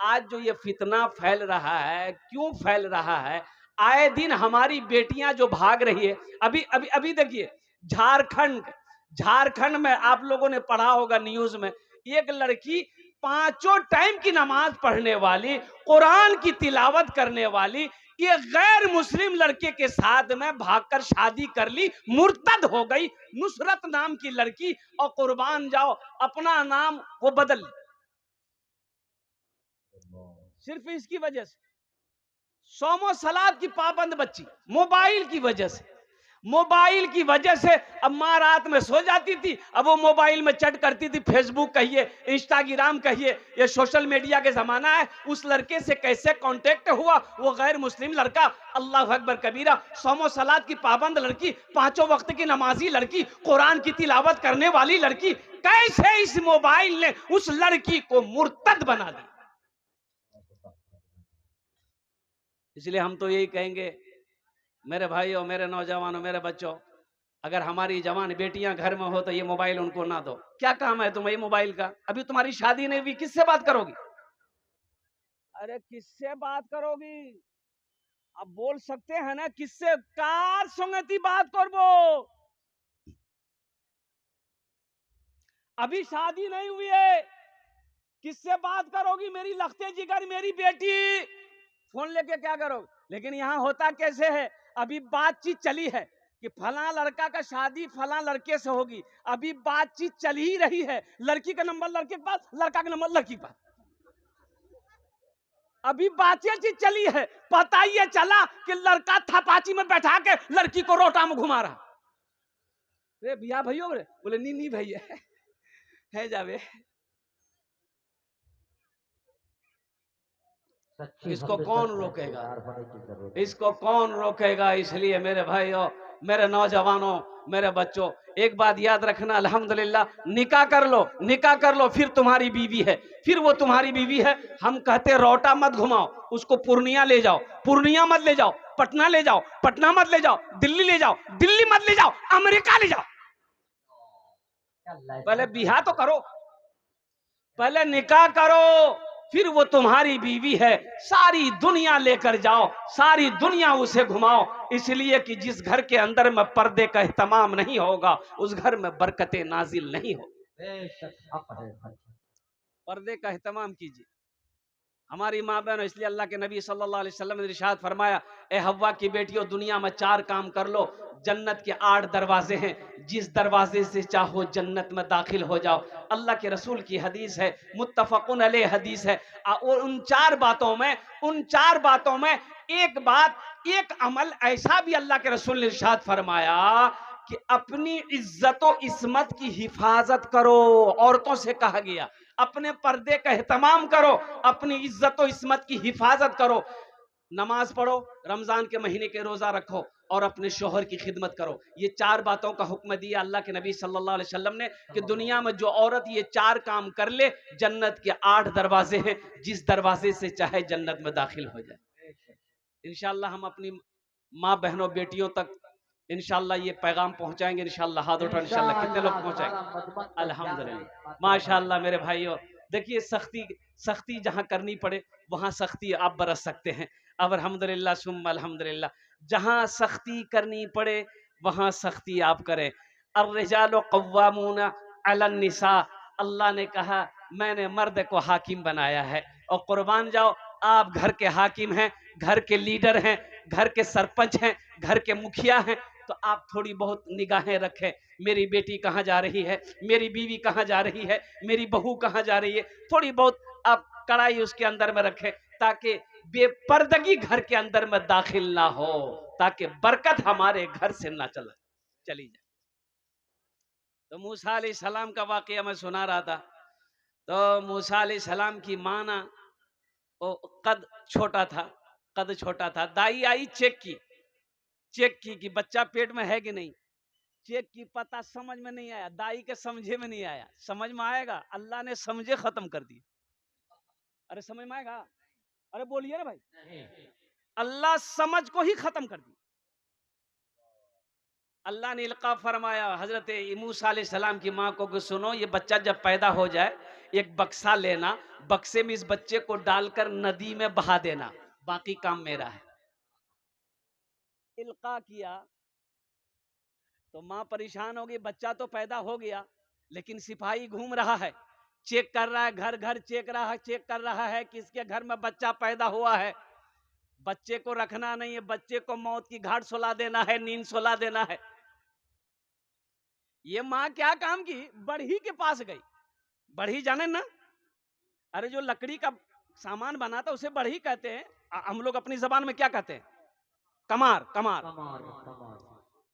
आज जो ये फितना फैल रहा है, क्यों फैल रहा है? आए दिन हमारी बेटियां जो भाग रही है, अभी अभी अभी देखिए, झारखंड झारखंड में आप लोगों ने पढ़ा होगा न्यूज में, एक लड़की पांचों टाइम की नमाज पढ़ने वाली, कुरान की तिलावत करने वाली, ये गैर मुस्लिम लड़के के साथ में भागकर शादी कर ली, मुर्तद हो गई। नुसरत नाम की लड़की, और कुर्बान जाओ अपना नाम वो बदल ली, सिर्फ इसकी वजह से। सोमो सलाद की पाबंद बच्ची, मोबाइल की वजह से, मोबाइल की वजह से। अब माँ रात में सो जाती थी, अब वो मोबाइल में चैट करती थी, फेसबुक कहिए, इंस्टाग्राम कहिए, ये सोशल मीडिया के जमाना है। उस लड़के से कैसे कांटेक्ट हुआ, वो गैर मुस्लिम लड़का, अल्लाह अकबर कबीरा, सोमो सलाद की पाबंद लड़की, पांचों वक्त की नमाजी लड़की, कुरान की तिलावत करने वाली लड़की, कैसे इस मोबाइल ने उस लड़की को मुर्तद बना दिया। इसलिए हम तो यही कहेंगे, मेरे भाइयों, मेरे नौजवानों, मेरे बच्चों, अगर हमारी जवान बेटियां घर में हो तो ये मोबाइल उनको ना दो। क्या काम है तुम्हें मोबाइल का? अभी तुम्हारी शादी नहीं हुई, किससे बात करोगी? अरे किससे बात करोगी? अब बोल सकते हैं ना, किससे कार संगति बात करबो? अभी शादी नहीं हुई है, किससे बात करोगी? मेरी लखते जिगर मेरी बेटी, फोन लेके क्या करोगे? लेकिन यहाँ होता कैसे है, अभी बातचीत चली है कि फला लड़का का शादी फला लड़के से होगी, अभी बातचीत चल ही रही है, लड़की का नंबर लड़के के पास, लड़का का नंबर लड़की के पास, अभी बातचीत चली है। पता ही चला कि लड़का थपाची में बैठा के लड़की को रोटा में घुमा रहा। रे भैया भैया, बोले नी नी भैया है जावे, इसको कौन रोकेगा? इसको कौन रोकेगा? इसलिए मेरे भाइयों, मेरे नौजवानों, मेरे बच्चों, एक बात याद रखना, अल्हम्दुलिल्लाह, निकाह कर लो, निकाह कर लो, फिर तुम्हारी बीवी है, फिर वो तुम्हारी बीवी है। हम कहते रोटा मत घुमाओ, उसको पूर्णिया ले जाओ, पूर्णिया मत ले जाओ, पटना ले जाओ, पटना मत ले जाओ, दिल्ली ले जाओ, दिल्ली मत ले जाओ, अमेरिका ले जाओ। पहले बिहा तो करो, पहले निकाह करो, फिर वो तुम्हारी बीवी है। सारी दुनिया लेकर जाओ, सारी दुनिया उसे घुमाओ, इसलिए कि जिस घर के अंदर में पर्दे का एहतमाम नहीं होगा, उस घर में बरकतें नाजिल नहीं हो। पर्दे का एहतमाम कीजिए हमारी माँ बहन। इसलिए अल्लाह के नबी सल्लल्लाहु अलैहि वसल्लम ने इरशाद फरमाया, ए हव्वा की बेटियों, दुनिया में 4 काम कर लो, जन्नत के 8 दरवाजे हैं, जिस दरवाजे से चाहो जन्नत में दाखिल हो जाओ। अल्लाह के रसूल की हदीस है, मुत्तफकुन अलैह हदीस है। और उन 4 बातों में, उन 4 बातों में एक बात, एक अमल ऐसा भी अल्लाह के रसूल ने इरशाद फरमाया कि अपनी इज्जत और इस्मत की हिफाजत करो। औरतों से कहा गया, अपने पर्दे का एहतमाम करो, अपनी इज्जत और इस्मत की हिफाजत करो, नमाज पढ़ो, रमजान के महीने के रोजा रखो, और अपने शोहर की खिदमत करो। ये 4 बातों का हुक्म दिया अल्लाह के नबी सल्लल्लाहु अलैहि वसल्लम ने कि दुनिया में जो औरत ये 4 काम कर ले, जन्नत के 8 दरवाजे हैं, जिस दरवाजे से चाहे जन्नत में दाखिल हो जाए। इंशाअल्लाह हम अपनी माँ बहनों बेटियों तक इंशाअल्लाह ये पैगाम पहुंचाएंगे। इंशाअल्लाह हाथ उठा, इंशाअल्लाह कितने लोग पहुंचाएंगे? अल्हम्दुलिल्लाह, माशाअल्लाह मेरे भाइयों। देखिए, सख्ती सख्ती जहां करनी पड़े वहां सख्ती आप बरस सकते हैं। अब अल्हम्दुलिल्लाह सुम्मा अल्हम्दुलिल्लाह, जहां सख्ती करनी पड़े वहां सख्ती आप करें। अर्रिजालु कव्वामूना अलन निसा, अल्लाह ने कहा मैंने मर्द को हाकिम बनाया है। और कुर्बान जाओ, आप घर के हाकिम हैं, घर के लीडर हैं, घर के सरपंच हैं, घर के मुखिया हैं, तो आप थोड़ी बहुत निगाहें रखें। मेरी बेटी कहाँ जा रही है, मेरी बीवी कहाँ जा रही है, मेरी बहू कहाँ जा रही है, थोड़ी बहुत आप कड़ाई उसके अंदर में रखें, ताकि बेपर्दगी घर के अंदर में दाखिल ना हो, ताकि बरकत हमारे घर से ना चली जाए। तो मूसा अलैहिस्सलाम का वाकया मैं सुना रहा था। तो मूसा अलैहिस्सलाम की माँ ना, वो कद छोटा था, कद छोटा था। दाई आई, चेक की कि बच्चा पेट में है कि नहीं। चेक की, पता समझ में नहीं आया, दाई के समझे में नहीं आया। समझ में आएगा, अल्लाह ने समझे खत्म कर दी। अरे समझ में आएगा? अरे बोलिए ना भाई, अल्लाह समझ को ही खत्म कर दी। अल्लाह ने इल्का फरमाया हजरत मूसा अलैहिस्सलाम की माँ को कि सुनो, ये बच्चा जब पैदा हो जाए एक बक्सा लेना, बक्से में इस बच्चे को डालकर नदी में बहा देना, बाकी काम मेरा है। इल्का किया तो माँ परेशान हो गई, बच्चा तो पैदा हो गया लेकिन सिपाही घूम रहा है, चेक कर रहा है, घर घर चेक कर रहा है किसके घर में बच्चा पैदा हुआ है। बच्चे को रखना नहीं है, बच्चे को मौत की घाट सुला देना है, नींद सुला देना है। ये माँ क्या काम की, बढ़ई के पास गई। बढ़ई जाने ना, अरे जो लकड़ी का सामान बनाता उसे बढ़ई कहते हैं, हम लोग अपनी जबान में क्या कहते हैं, कमार। कमार, कमार, कमार।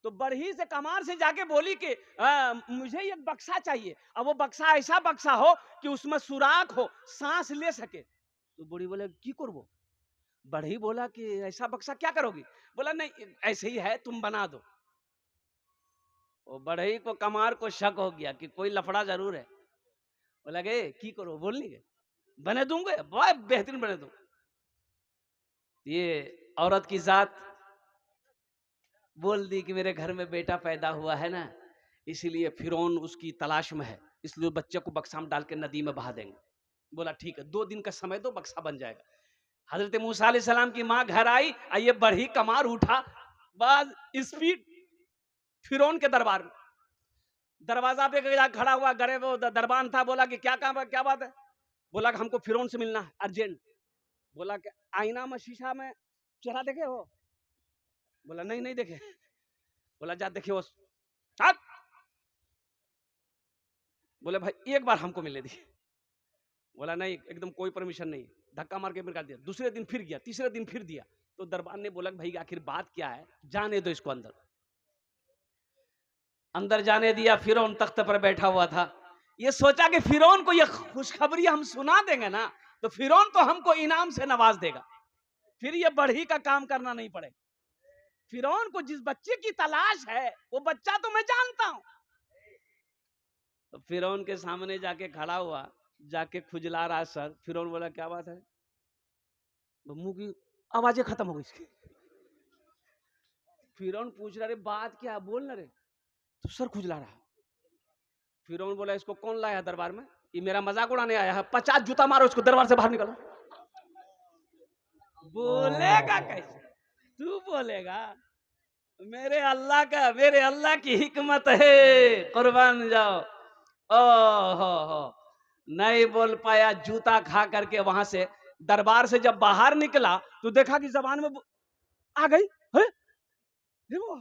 तो बढ़ी से कमार से जाके बोली कि मुझे एक बक्सा चाहिए। अब वो बक्सा ऐसा बक्सा हो कि उसमें सुराख हो, सांस ले सके। तो बूढ़ी बोले की करबो। बढ़ी बोला कि ऐसा बक्सा क्या करोगी। बोला नहीं ऐसे ही है, तुम बना दो। वो बढ़ई को कमार को शक हो गया कि कोई लफड़ा जरूर है। बोला गे की करो, बोलनी के बने दूंगे, बहुत बेहतरीन बने दूंगा। ये औरत की जात बोल दी कि मेरे घर में बेटा पैदा हुआ है ना, इसीलिए फिरौन उसकी तलाश में है, इसलिए बच्चे को बक्सा में डाल के नदी में बहा देंगे। बोला ठीक है, 2 दिन का समय दो, बक्सा बन जाएगा। हजरत मूसा अलैहिस्सलाम की माँ घर आई, ये बढ़ी कमार उठा, बस स्पीड फिरौन के दरबार में। दरवाजा पे खड़ा हुआ, गरे वो दरबान था। बोला कि क्या काम है, क्या बात है। बोला कि हमको फिरौन से मिलना है अर्जेंट। बोला कि आईना में शीशा में चेहरा देखे हो। बोला नहीं नहीं देखे। बोला जा देखे वो। बोले भाई एक बार हमको मिलने दिए। बोला नहीं, एकदम कोई परमिशन नहीं। धक्का मार के निकाल दिया। दूसरे दिन फिर गया, तीसरे दिन फिर दिया। तो दरबार ने बोला भाई आखिर बात क्या है, जाने दो इसको अंदर। अंदर जाने दिया। फिरौन तख्त पर बैठा हुआ था। ये सोचा कि फिरौन को ये खुशखबरी हम सुना देंगे ना, तो फिरौन तो हमको इनाम से नवाज देगा, फिर ये बढ़ी का काम करना नहीं पड़ेगा। फिरौन को जिस बच्चे की तलाश है वो बच्चा तो मैं जानता हूं। तो फिरौन के सामने जाके खड़ा हुआ, जाके खुजला रहा सर। फिरौन बोला क्या बात है। तो मुंह की आवाजें खत्म हो गई इसकी। फिरौन पूछ रहा रे बात क्या, बोल ना रे। तो सर खुजला रहा। फिरौन बोला इसको कौन लाया दरबार में, ये मेरा मजाक उड़ाने आया है, 50 जूता मारो इसको, दरबार से बाहर निकलो। बोलेगा कैसे, तू बोलेगा। मेरे अल्लाह की हिकमत है, कुर्बान जाओ। हो नहीं बोल पाया, जूता खा करके वहां से दरबार से जब बाहर निकला तो देखा कि जबान में आ गई है? देखो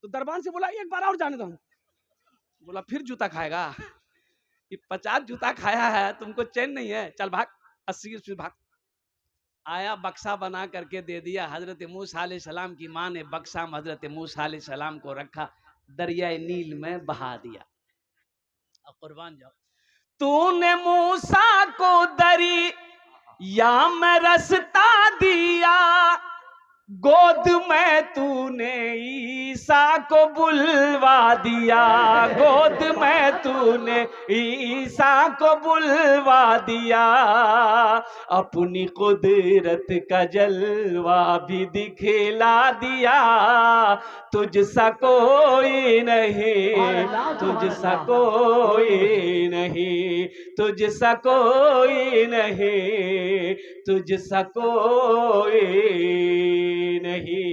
तो दरबार से बोला एक बार और जाने दो। बोला फिर जूता खाएगा, ये 50 जूता खाया है, तुमको चैन नहीं है, चल भाग, 80 भाग। आया, बक्सा बना करके दे दिया। हजरत मूसा अलैहिस्सलाम की माँ ने बक्सा में हजरत मूसा अलैहिस्सलाम को रखा, दरियाए नील में बहा दिया। अब कुर्बान जाओ। तूने मूसा को दरिया में रास्ता दिया, गोद में तूने ईसा को बुलवा दिया, गोद में तूने ईसा को बुलवा दिया, अपनी कुदरत का जलवा भी दिखला दिया, तुझसा कोई नहीं, तुझसा कोई नहीं, तुझसा कोई नहीं, तुझसा कोई नहीं।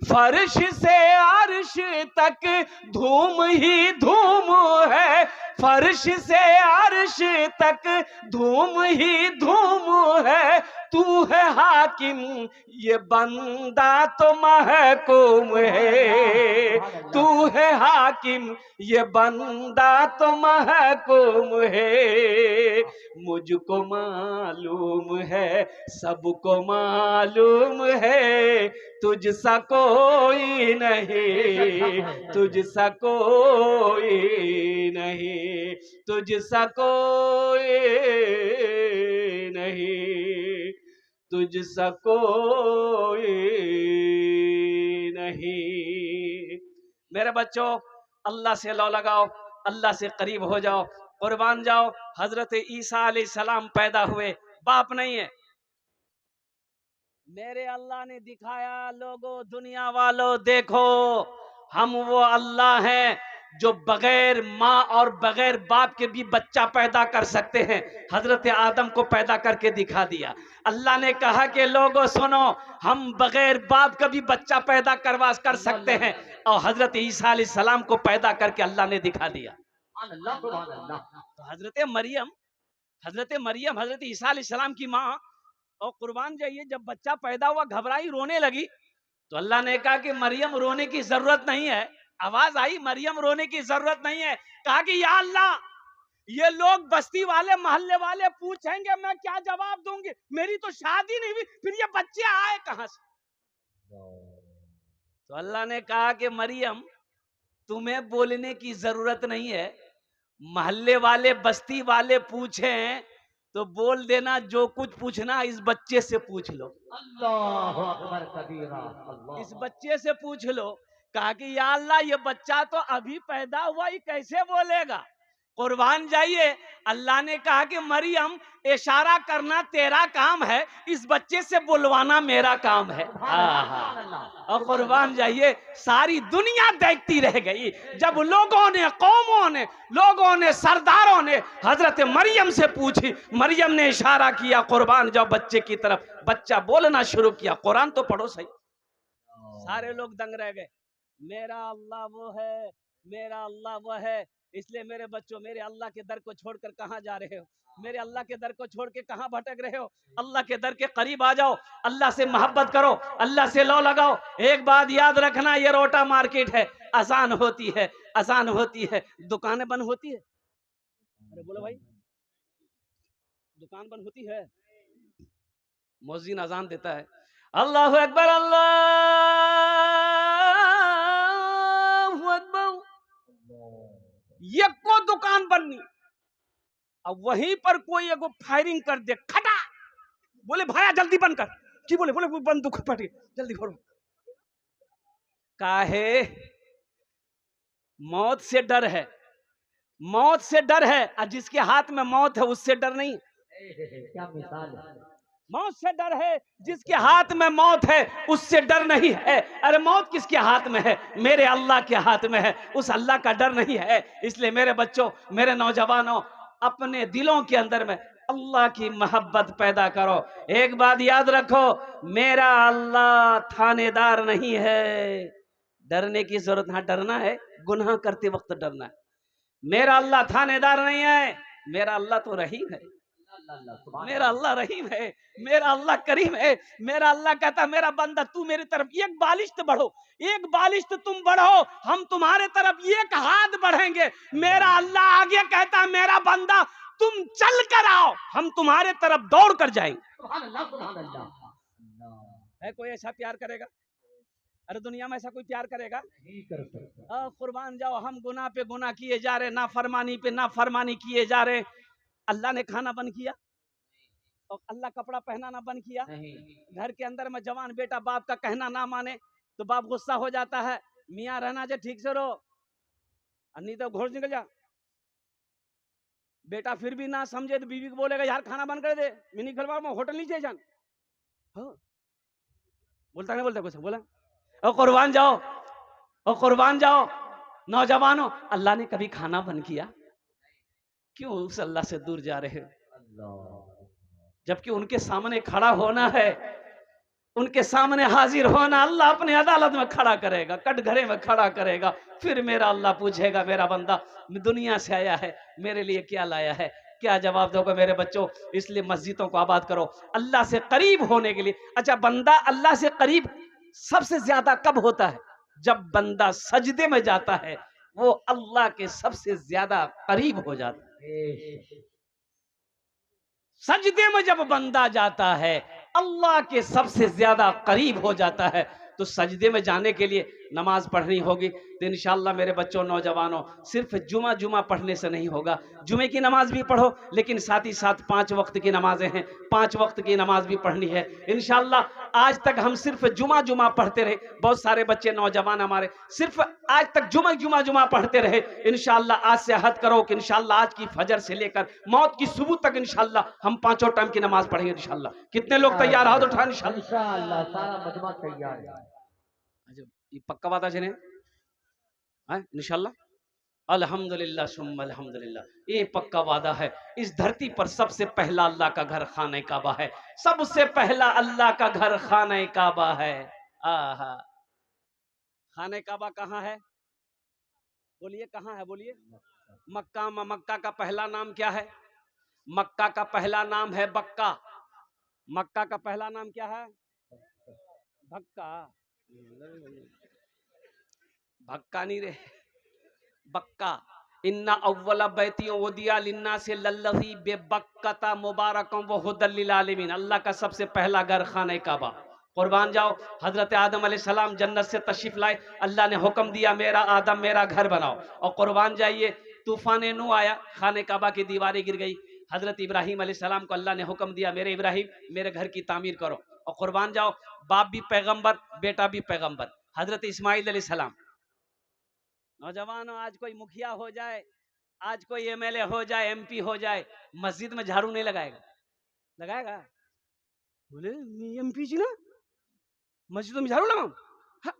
फर्श से अर्श तक धूम ही धूम है, फर्श से अर्श तक धूम ही धूम है, तू है हाकिम ये बंदा तो महकूम है, तू है हाकिम ये बंदा तो महकूम है, मुझको मालूम है सबको मालूम है, तुझसा कोई नहीं, तुझसा कोई नहीं, तुझसा कोई नहीं, तुझसा कोई नहीं। मेरे बच्चों, अल्लाह से लौ लगाओ, अल्लाह से करीब हो जाओ, कुर्बान जाओ। हजरत ईसा अलैहिस्सलाम पैदा हुए, बाप नहीं है। मेरे अल्लाह ने दिखाया, लोगों दुनिया वालों देखो, हम वो अल्लाह हैं जो बगैर माँ और बगैर बाप के भी बच्चा पैदा कर सकते हैं। हजरत आदम को पैदा करके दिखा दिया। अल्लाह ने कहा कि लोगों सुनो, हम बगैर बाप का भी बच्चा पैदा कर सकते हैं, और हजरत ईसा अलैहिस्सलाम को पैदा करके अल्लाह ने दिखा दिया। तो हजरत मरियम हजरत ईसा अलैहिस्सलाम की माँ, और कुर्बान जाइए, जब बच्चा पैदा हुआ घबराई, रोने लगी, तो अल्लाह ने कहा कि मरियम रोने की जरूरत नहीं है। आवाज आई, मरियम रोने की जरूरत नहीं है। कहा कि या अल्लाह, ये लोग बस्ती वाले मोहल्ले वाले पूछेंगे, मैं क्या जवाब दूंगी? मेरी तो शादी नहीं हुई, फिर ये बच्चे आए कहां से? तो अल्लाह ने कहा कि मरियम, तुम्हें बोलने की जरूरत नहीं है। मोहल्ले वाले बस्ती वाले पूछें तो बोल देना, जो कुछ पूछना इस बच्चे से पूछ लो। अल्लाह अकबर कबीरा, इस बच्चे से पूछ लो। कहा कि या अल्लाह, ये बच्चा तो अभी पैदा हुआ, ये कैसे बोलेगा? कुर्बान जाइए, अल्लाह ने कहा कि मरियम, इशारा करना तेरा काम है, इस बच्चे से बुलवाना मेरा काम है। और कुर्बान जाइए, सारी दुनिया देखती रह गई जब लोगों ने, कौमों ने, लोगों ने, सरदारों ने हजरत मरियम से पूछी। मरियम ने इशारा किया, कुर्बान जाओ बच्चे की तरफ। बच्चा बोलना शुरू किया। कुरान तो पढ़ो सही। सारे लोग दंग रह गए। मेरा अल्लाह वो है, मेरा अल्लाह वो है। इसलिए मेरे बच्चों, मेरे अल्लाह के दर को छोड़कर कहां जा रहे हो? मेरे अल्लाह के दर को छोड़ के कहां भटक रहे हो? अल्लाह के दर के करीब आ जाओ, अल्लाह से मोहब्बत करो, अल्लाह से लो लगाओ। एक बात याद रखना, ये रोटा मार्केट है, अजान होती है, अजान होती है, दुकानें बंद होती है। अरे बोलो भाई, दुकान बंद होती है, मुअज्जिन अजान देता है, अल्लाह अकबर, अल्लाह अकबर, ये को दुकान बननी। अब वहीं पर कोई एगो फायरिंग कर दे, खटा, बोले भाया जल्दी बंद कर। जी बोले बोले बंदूक फट गई, जल्दी खोलो। काहे? मौत से डर है, मौत से डर है, और जिसके हाथ में मौत है उससे डर नहीं। क्या मिसाल है? मौत से डर है, जिसके हाथ में मौत है उससे डर नहीं है। अरे मौत किसके हाथ में है? मेरे अल्लाह के हाथ में है, उस अल्लाह का डर नहीं है। इसलिए मेरे बच्चों, मेरे नौजवानों, अपने दिलों के अंदर में अल्लाह की मोहब्बत पैदा करो। एक बात याद रखो, मेरा अल्लाह थानेदार नहीं है। डरने की जरूरत, हाँ डरना है, गुनाह करते वक्त डरना है। मेरा अल्लाह थानेदार नहीं है, मेरा अल्लाह तो रहीम है। मेरा अल्लाह रहीम है, मेरा अल्लाह करीम है। मेरा अल्लाह कहता है, मेरा बंदा तू मेरी तरफ एक बालिश्त बढ़ो, एक बालिश्त तुम बढ़ो, हम तुम्हारे तरफ एक हाथ बढ़ेंगे। मेरा अल्लाह आगे कहता है, मेरा बंदा तुम चल कर आओ, हम तुम्हारे तरफ दौड़ कर जाएंगे। है कोई ऐसा प्यार करेगा? अरे दुनिया में ऐसा कोई प्यार करेगा? नहीं कर सकता। कुर्बान जाओ, हम गुनाह पे गुनाह किए जा रहे, ना फरमानी पे ना फरमानी किए जा रहे। अल्लाह ने खाना बंद किया और अल्लाह कपड़ा पहनाना बंद किया। घर के अंदर में जवान बेटा बाप का कहना ना माने तो बाप गुस्सा हो जाता है, मियाँ रहना जो ठीक से रहो, नहीं तो घोष निकल जा। बेटा फिर भी ना समझे तो बीवी को बोलेगा, यार खाना बंद कर दे, मिनी खलवा में होटल नहीं जान। बोलता नहीं बोलता कुछ, बोला और कुर्बान जाओ, और कुर्बान जाओ। नौजवानों, अल्लाह ने कभी खाना बंद किया? क्यों उस अल्लाह से दूर जा रहे हो? जबकि उनके सामने खड़ा होना है, उनके सामने हाजिर होना। अल्लाह अपने अदालत में खड़ा करेगा, कटघरे में खड़ा करेगा। फिर मेरा अल्लाह पूछेगा, मेरा बंदा दुनिया से आया है, मेरे लिए क्या लाया है? क्या जवाब दोगे मेरे बच्चों? इसलिए मस्जिदों को आबाद करो अल्लाह से करीब होने के लिए। अच्छा, बंदा अल्लाह से करीब सबसे ज्यादा कब होता है? जब बंदा सजदे में जाता है, वो अल्लाह के सबसे ज्यादा करीब हो जाता है। सजदे में जब बंदा जाता है, अल्लाह के सबसे ज्यादा करीब हो जाता है। तो सजदे में जाने के लिए नमाज पढ़नी होगी। तो इंशाअल्लाह मेरे बच्चों, नौजवानों, सिर्फ जुमा पढ़ने से नहीं होगा। जुमे की नमाज भी पढ़ो, लेकिन साथ ही साथ 5 वक्त की नमाजें हैं, 5 वक्त की नमाज भी पढ़नी है इंशाअल्लाह। आज तक हम सिर्फ जुमा पढ़ते रहे, बहुत सारे बच्चे नौजवान हमारे सिर्फ आज तक जुमा पढ़ते रहे। इंशाअल्लाह आज से अहद करो कि इंशाअल्लाह आज की फजर से लेकर मौत की सुबह तक इंशाअल्लाह हम 5 टाइम की नमाज पढ़ेंगे इंशाअल्लाह। कितने लोग तैयार? हाथ उठाएं इंशाअल्लाह। सारा मजमा तैयार है। ये पक्का बात है। इंशाल्लाह। अल्हम्दुलिल्लाह सुम्मा अल्हम्दुलिल्लाह। ये पक्का वादा है, इस धरती पर सबसे पहला अल्लाह का घर खाने काबा है। सबसे पहला अल्लाह का घर खाने काबा है। आहा, खाने काबा कहाँ है? बोलिए कहाँ है, बोलिए। मक्का में। मक्का का पहला नाम क्या है? मक्का का पहला नाम है बक्का। मक्का का पहला नाम क्या है? भक्का। भक्का नहीं रे, बक्का। इन्ना अव्वला बैती उदिया लिन्ना से लल्लज़ी बेबक्कता मुबारकम व हुदल लिल आलमीन। अल्लाह का सबसे पहला घर खाने काबा। कुर्बान जाओ, हजरत आदम अलैहिस्सलाम जन्नत से तशरीफ लाए, अल्लाह ने हुक्म दिया मेरा आदम मेरा घर बनाओ, और कुर्बान जाइए तूफान नू आया, खाने काबा की दीवारें गिर गई। हजरत इब्राहिम अलैहिस्सलाम को अल्लाह ने हुक्म दिया मेरे इब्राहिम मेरे घर की तामीर करो, और कुर्बान जाओ बाप भी पैगंबर बेटा भी पैगंबर, हजरत इस्माइल अलैहिस्सलाम। नौजवानों, आज कोई मुखिया हो जाए, आज कोई एमएलए हो जाए, एमपी हो जाए, मस्जिद में झाड़ू नहीं लगाएगा? लगाएगा? बोले एमपी जी ना मस्जिद में झाड़ू लगाऊं? हाँ।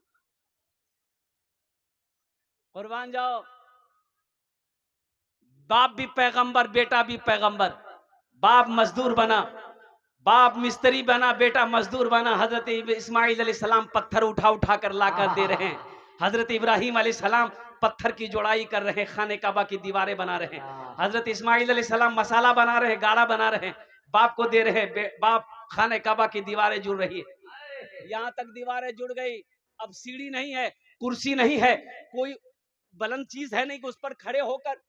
कुर्बान जाओ, बाप भी पैगंबर बेटा भी पैगंबर। बाप मजदूर बना, बाप मिस्त्री बना, बेटा मजदूर बना। हजरत इस्माइल अलैहिस्सलाम पत्थर उठा उठा कर लाकर दे रहे हैं, हजरत इब्राहिम अलैहिस्सलाम पत्थर की जोड़ाई कर रहे हैं, खाने काबा की दीवारें बना रहे हैं, हजरत इस्माइल अलैहिस्सलाम मसाला बना रहे हैं, गाढ़ा बना रहे हैं, बाप को दे रहे हैं, बाप खाने काबा की दीवारें जुड़ रही है। यहाँ तक दीवारें जुड़ गई, अब सीढ़ी नहीं है, कुर्सी नहीं है, कोई बुलंद चीज है नहीं कि उस पर खड़े होकर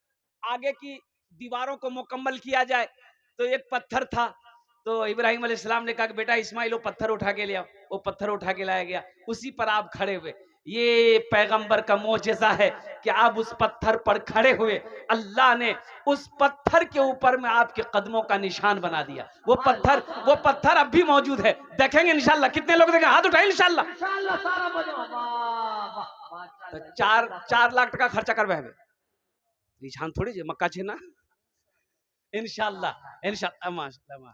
आगे की दीवारों को मुकम्मल किया जाए। तो एक पत्थर था, तो इब्राहिम अलैहिस्सलाम ने कहा कि बेटा इस्माइल वो पत्थर उठा के ले आओ, वो पत्थर उठा के लाया गया, उसी पर आप खड़े हुए। ये पैगंबर का मोजेज़ा है कि आप उस पत्थर पर खड़े हुए, अल्लाह ने उस पत्थर के ऊपर में आपके कदमों का निशान बना दिया। वो पत्थर अब भी मौजूद है, देखेंगे इंशाल्लाह। कितने लोग देखेंगे? हाथ उठाए इंशाल्लाह। तो 4 लाख टका खर्चा करवे निशान थोड़ी जे मक्का छे ना, इंशाल्लाह इंशाल्लाह माशाल्लाह।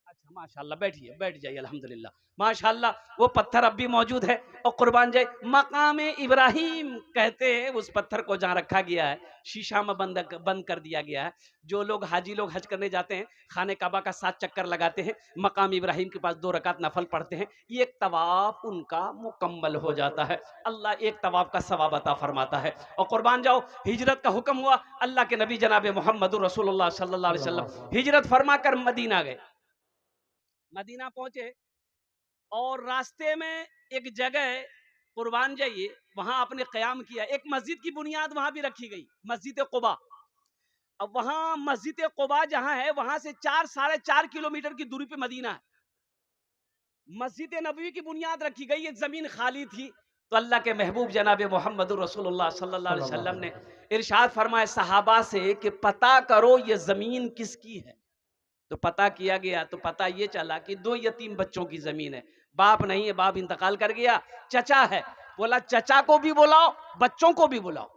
अच्छा माशाल्लाह, बैठिए बैठ जाइए, अल्हम्दुलिल्लाह माशाल्लाह। वो पत्थर अब भी मौजूद है, और कुर्बान जाए मकामे इब्राहिम कहते हैं उस पत्थर को जहाँ रखा गया है, शीशा में बंद कर दिया गया है। जो लोग हाजी लोग हज करने जाते हैं, खाने काबा का 7 चक्कर लगाते हैं, मकाम इब्राहिम के पास 2 रकात नफल पढ़ते हैं, एक तवाफ उनका मुकम्मल हो जाता है। अल्लाह एक तवाफ का सवाब अता फरमाता है। और कुर्बान जाओ, हिजरत का हुक्म हुआ, अल्लाह के नबी जनाब मोहम्मद रसूलुल्लाह सल्लल्लाहु अलैहि वसल्लम हिजरत फरमा कर मदीना गए। मदीना पहुंचे और रास्ते में एक जगह, कुर्बान जाइए, वहां आपने कयाम किया। एक मस्जिद की बुनियाद वहां भी रखी गई, मस्जिद कुबा। अब वहां मस्जिद कुबा जहां है, वहां से 4-4.5 किलोमीटर की दूरी पे मदीना है। मस्जिद नबवी की बुनियाद रखी गई, एक जमीन खाली थी। तो अल्लाह के महबूब जनाब मोहम्मद रसूलुल्लाह सल्लल्लाहु अलैहि वसल्लम ने इरशाद फरमाया सहाबा से कि पता करो ये जमीन किसकी है। तो पता किया गया, तो पता ये चला कि 2 यतीम बच्चों की जमीन है, बाप नहीं है, बाप इंतकाल कर गया, चचा है। बोला चचा को भी बुलाओ, बच्चों को भी बुलाओ,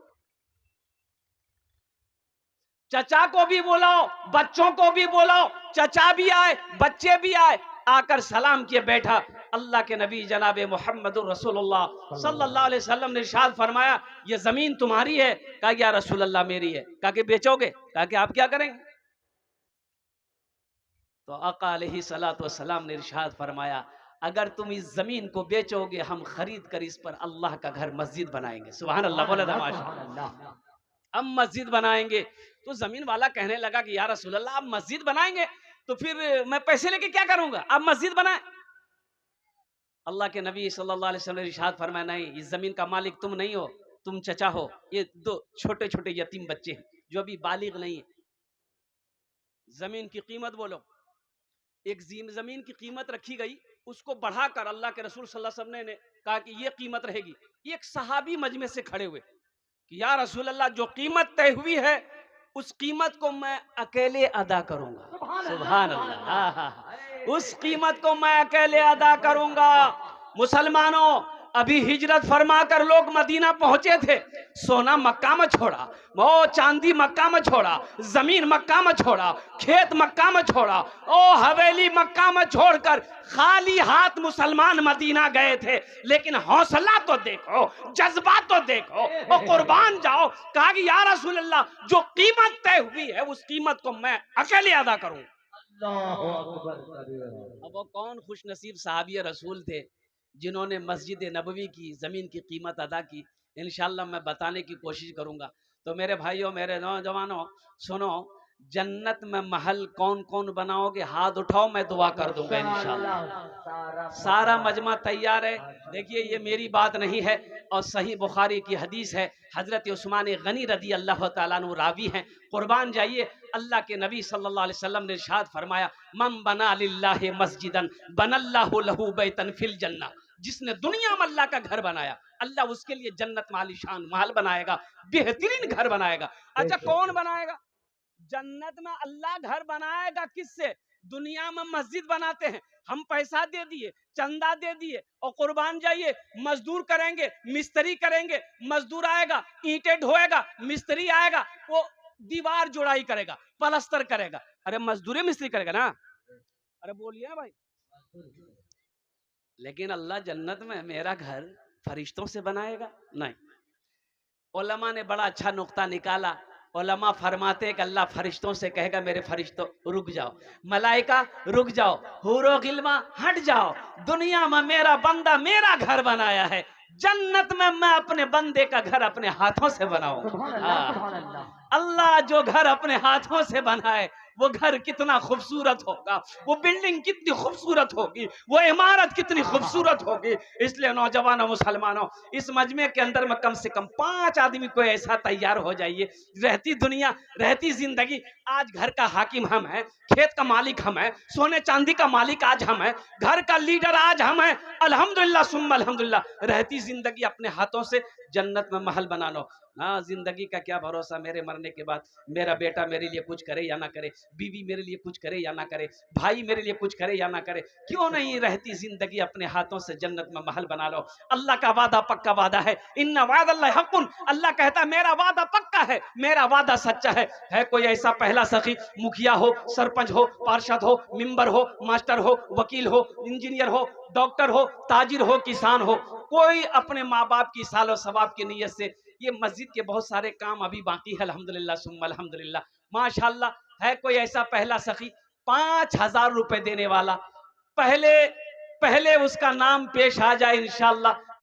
चचा को भी बुलाओ, बच्चों को भी बुलाओ। चचा भी आए, बच्चे भी आए, आकर सलाम किए, बैठा। अल्लाह के नबी जनाब मोहम्मद रसूलुल्लाह सल्लल्लाहु अलैहि वसल्लम ने इरशाद फरमाया ये जमीन तुम्हारी है? कहा या रसूल अल्लाह मेरी है। कहा कि बेचोगे? कहा कि आप क्या करेंगे? तो आका अलैहिस्सलातु वस्सलाम ने इरशाद फरमाया अगर तुम इस जमीन को बेचोगे, हम खरीद कर इस पर अल्लाह का घर मस्जिद बनाएंगे। सुभान अल्लाह, बोले माशाअल्लाह। हम मस्जिद बनाएंगे। तो जमीन वाला कहने लगा कि या रसूल अल्लाह आप मस्जिद बनाएंगे तो फिर मैं पैसे लेके क्या करूंगा, आप मस्जिद बनाए। अल्लाह के नबी सल्लल्लाहु अलैहि वसल्लम ने इरशाद फरमाया नहीं, इस जमीन का मालिक तुम नहीं हो, तुम चचा हो। ये 2 छोटे छोटे यतीम बच्चे हैं जो अभी बालिग नहीं है। जमीन की कीमत बोलो। एक जमीन की कीमत रखी गई, उसको बढ़ाकर अल्लाह के रसूल सल्लल्लाहु अलैहि वसल्लम ने कहा कि ये कीमत रहेगी। एक सहाबी मजमे से खड़े हुए कि या रसूल अल्लाह जो कीमत तय हुई है उस कीमत को मैं अकेले अदा करूंगा। सुभान अल्लाह, उस कीमत को मैं अकेले अदा करूंगा। मुसलमानों, अभी हिजरत फरमा कर लोग मदीना पहुंचे थे, सोना मक्का में छोड़ा, वो चांदी मक्का में छोड़ा, जमीन मक्का में छोड़ा, खेत मक्का में छोड़ा, ओ हवेली मक्का में छोड़कर खाली हाथ मुसलमान मदीना गए थे। लेकिन हौसला तो देखो, जज्बा तो देखो, ओ कुर्बान जाओ। कहा कि या रसूल अल्लाह, जो कीमत तय हुई है उस कीमत को मैं अकेले अदा करूं। अब वो कौन खुश नसीब साहबी रसूल थे जिन्होंने मस्जिद नबवी की ज़मीन की कीमत अदा की। इंशाअल्लाह मैं बताने की कोशिश करूंगा। तो मेरे भाइयों, मेरे नौजवानों, सुनो, जन्नत में महल कौन कौन बनाओगे, हाथ उठाओ, मैं दुआ कर दूंगा इंशाअल्लाह। सारा मजमा तैयार है। देखिए, ये मेरी बात नहीं है और सही बुखारी की हदीस है। हजरत उस्मान गनी रदी अल्लाह तआला अन्हु रावी हैं। कुर्बान जाइए, अल्लाह के नबी सल्लल्लाहु अलैहि वसल्लम ने इरशाद फरमाया, मन बना लिल्लाहि मस्जिदन बनल्लाहु लहू बैतन फिल जन्नह। जिसने दुनिया में अल्लाह का घर बनाया, अल्लाह उसके लिए जन्नत में आलीशान महल बनाएगा, बेहतरीन घर बनाएगा। अच्छा, कौन बनाएगा? जन्नत में अल्लाह घर बनाएगा किससे? दुनिया में मस्जिद बनाते हैं, हम पैसा दे दिए, चंदा दे दिए और कुर्बान जाइए, मजदूर करेंगे, मिस्त्री करेंगे, मजदूर आएगा, ईंटें ढोएगा, मिस्त्री आएगा, वो दीवार जुड़ाई करेगा, पलस्तर करेगा। अरे मजदूरी मिस्त्री करेगा ना? अरे बोलिए ना भाई। लेकिन अल्लाह जन्नत में मेरा घर फरिश्तों से बनाएगा? नहीं। उलमा ने बड़ा अच्छा नुक्ता निकाला। उलमा फरमाते कि अल्लाह फरिश्तों से कहेगा, मेरे फरिश्तों रुक जाओ, मलाइका रुक जाओ, हूरो गिल्मा हट जाओ, दुनिया में मेरा बंदा मेरा घर बनाया है, जन्नत में मैं अपने बंदे का घर अपने हाथों से बनाऊंगा। अल्लाह जो घर अपने हाथों से बनाए, वो घर कितना खूबसूरत होगा, वो बिल्डिंग कितनी खूबसूरत होगी, वो इमारत कितनी खूबसूरत होगी। इसलिए नौजवानों, मुसलमानों, इस मजमे के अंदर में कम से कम 5 आदमी को ऐसा तैयार हो जाइए। रहती दुनिया, रहती जिंदगी, आज घर का हाकिम हम हैं, खेत का मालिक हम हैं, सोने चांदी का मालिक आज हम हैं, घर का लीडर आज हम हैं। अल्हम्दुलिल्लाह सुम्मा अल्हम्दुलिल्लाह। रहती जिंदगी अपने हाथों से जन्नत में महल बना लो। हाँ, जिंदगी का क्या भरोसा, मेरे मरने के बाद मेरा बेटा मेरे लिए कुछ करे या ना करे, बीवी मेरे लिए कुछ करे या ना करे, भाई मेरे लिए कुछ करे या ना करे। क्यों नहीं रहती जिंदगी अपने हाथों से जन्नत में महल बना लो। अल्लाह का वादा पक्का वादा है, इन्ना वादल्लाहि हक़्क़ुन। अल्लाह कहता है मेरा वादा पक्का है, मेरा वादा सच्चा है। है कोई ऐसा पहला सखी, मुखिया हो, सरपंच हो, पार्षद हो, मेंबर हो, मास्टर हो, वकील हो, इंजीनियर हो, डॉक्टर हो, ताजिर हो, किसान हो, कोई अपने माँ बाप की सालो सवाब की नीयत से, ये मस्जिद के बहुत सारे काम अभी बाकी है, अल्हम्दुलिल्लाह सुम्मा अल्हम्दुलिल्लाह, माशाल्लाह। है कोई ऐसा पहला सखी 5,000 रुपए देने वाला? पहले उसका नाम पेश आ जाए इंशाअल्लाह।